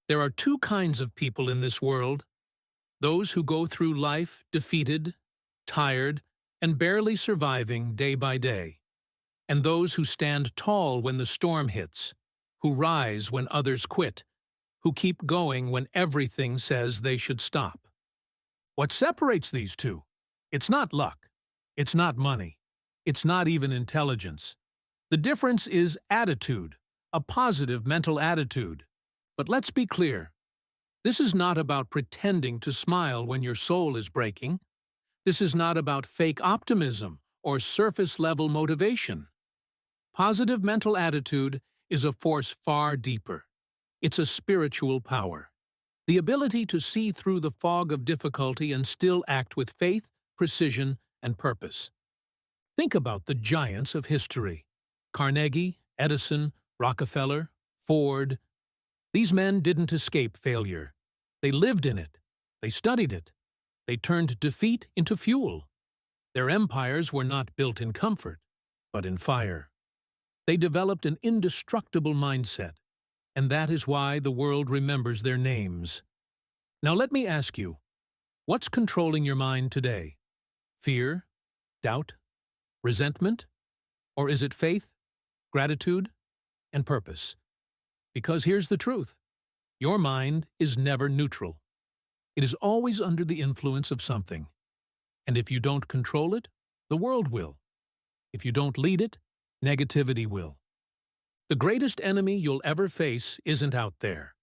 There are two kinds of people in this world: those who go through life defeated, tired, and barely surviving day by day, and those who stand tall when the storm hits, who rise when others quit, who keep going when everything says they should stop. What separates these two? It's not luck. It's not money. It's not even intelligence. The difference is attitude, a positive mental attitude. But let's be clear. This is not about pretending to smile when your soul is breaking. This is not about fake optimism or surface-level motivation. Positive mental attitude is a force far deeper. It's a spiritual power. The ability to see through the fog of difficulty and still act with faith, precision, and purpose. Think about the giants of history: Carnegie, Edison, Rockefeller, Ford. These men didn't escape failure. They lived in it. They studied it. They turned defeat into fuel. Their empires were not built in comfort, but in fire. They developed an indestructible mindset, and that is why the world remembers their names. Now let me ask you, what's controlling your mind today? Fear? Doubt? Resentment? Or is it faith, gratitude, and purpose? Because here's the truth: your mind is never neutral. It is always under the influence of something. And if you don't control it, the world will. If you don't lead it, negativity will. The greatest enemy you'll ever face isn't out there.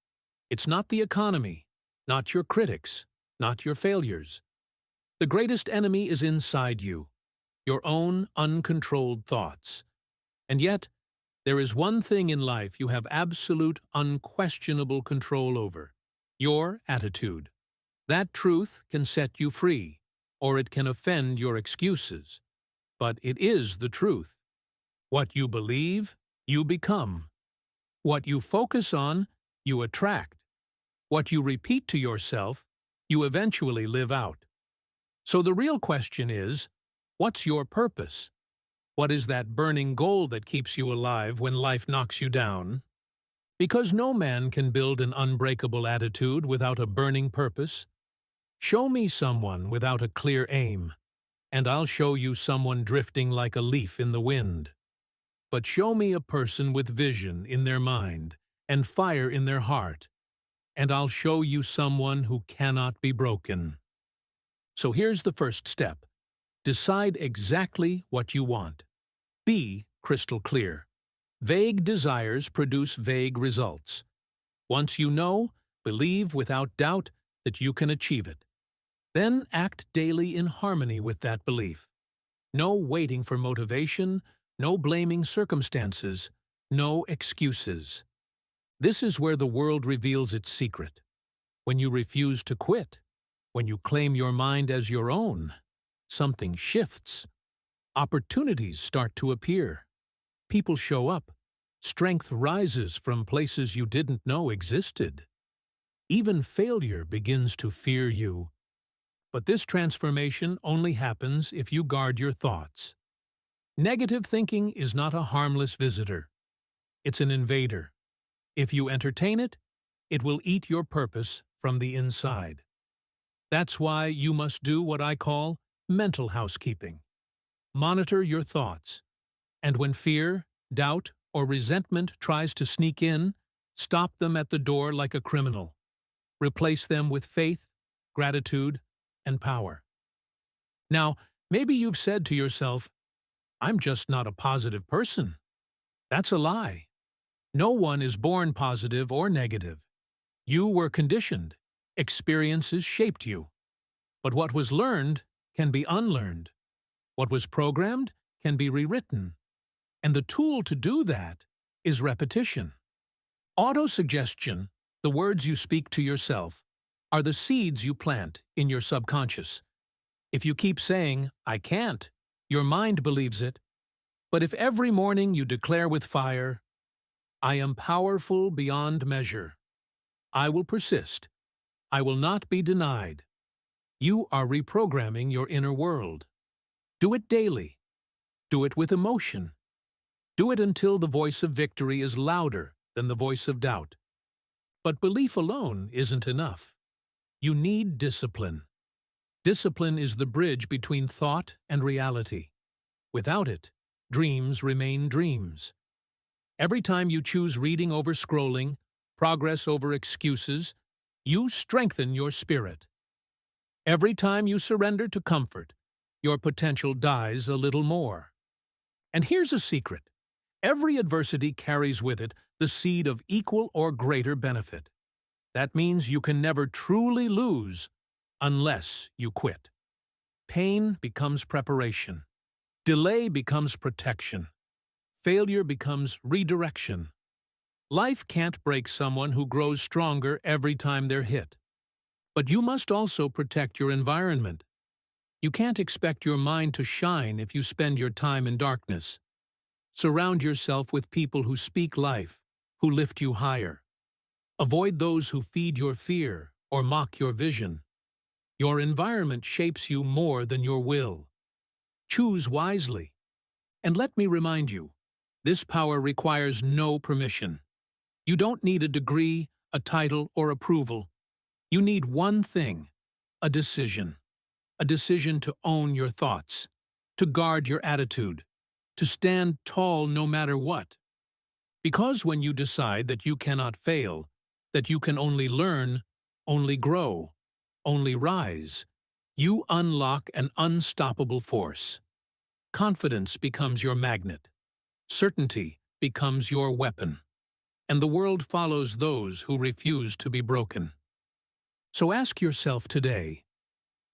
It's not the economy, not your critics, not your failures. The greatest enemy is inside you, your own uncontrolled thoughts. And yet, there is one thing in life you have absolute, unquestionable control over: your attitude. That truth can set you free, or it can offend your excuses. But it is the truth. What you believe, you become. What you focus on, you attract. What you repeat to yourself, you eventually live out. So the real question is, what's your purpose? What is that burning goal that keeps you alive when life knocks you down? Because no man can build an unbreakable attitude without a burning purpose. Show me someone without a clear aim, and I'll show you someone drifting like a leaf in the wind. But show me a person with vision in their mind and fire in their heart, and I'll show you someone who cannot be broken. So here's the first step. Decide exactly what you want. Be crystal clear. Vague desires produce vague results. Once you know, believe without doubt that you can achieve it. Then act daily in harmony with that belief. No waiting for motivation, no blaming circumstances, no excuses. This is where the world reveals its secret. When you refuse to quit, when you claim your mind as your own, something shifts. Opportunities start to appear. People show up. Strength rises from places you didn't know existed. Even failure begins to fear you. But this transformation only happens if you guard your thoughts. Negative thinking is not a harmless visitor. It's an invader. If you entertain it, it will eat your purpose from the inside. That's why you must do what I call mental housekeeping. Monitor your thoughts, and when fear, doubt, or resentment tries to sneak in, stop them at the door like a criminal. Replace them with faith, gratitude, and power. Now, maybe you've said to yourself, "I'm just not a positive person." That's a lie. No one is born positive or negative. You were conditioned. Experiences shaped you. But what was learned can be unlearned. What was programmed can be rewritten. And the tool to do that is repetition. Autosuggestion, the words you speak to yourself, are the seeds you plant in your subconscious. If you keep saying, "I can't," your mind believes it. But if every morning you declare with fire, "I am powerful beyond measure. I will persist. I will not be denied," you are reprogramming your inner world. Do it daily. Do it with emotion. Do it until the voice of victory is louder than the voice of doubt. But belief alone isn't enough. You need discipline. Discipline is the bridge between thought and reality. Without it, dreams remain dreams. Every time you choose reading over scrolling, progress over excuses, you strengthen your spirit. Every time you surrender to comfort, your potential dies a little more. And here's a secret. Every adversity carries with it the seed of equal or greater benefit. That means you can never truly lose unless you quit. Pain becomes preparation. Delay becomes protection. Failure becomes redirection. Life can't break someone who grows stronger every time they're hit. But you must also protect your environment. You can't expect your mind to shine if you spend your time in darkness. Surround yourself with people who speak life, who lift you higher. Avoid those who feed your fear or mock your vision. Your environment shapes you more than your will. Choose wisely. And let me remind you, this power requires no permission. You don't need a degree, a title, or approval. You need one thing, a decision. A decision to own your thoughts, to guard your attitude, to stand tall no matter what. Because when you decide that you cannot fail, that you can only learn, only grow, only rise, you unlock an unstoppable force. Confidence becomes your magnet. Certainty becomes your weapon. And the world follows those who refuse to be broken. So ask yourself today,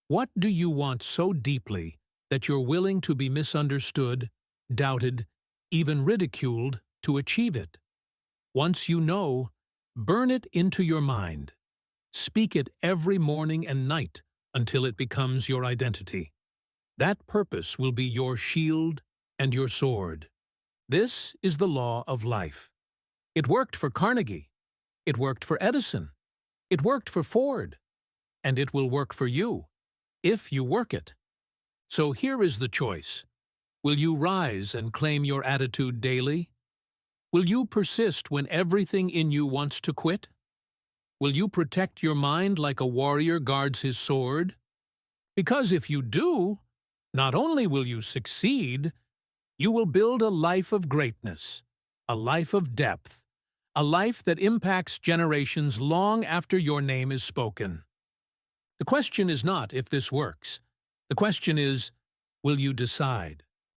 what do you want so deeply that you're willing to be misunderstood, doubted, even ridiculed to achieve it? Once you know, burn it into your mind. Speak it every morning and night until it becomes your identity. That purpose will be your shield and your sword. This is the law of life. It worked for Carnegie. It worked for Edison. It worked for Ford. And it will work for you, if you work it. So here is the choice. Will you rise and claim your attitude daily? Will you persist when everything in you wants to quit? Will you protect your mind like a warrior guards his sword? Because if you do, not only will you succeed, you will build a life of greatness, a life of depth, a life that impacts generations long after your name is spoken. The question is not if this works. The question is, will you decide?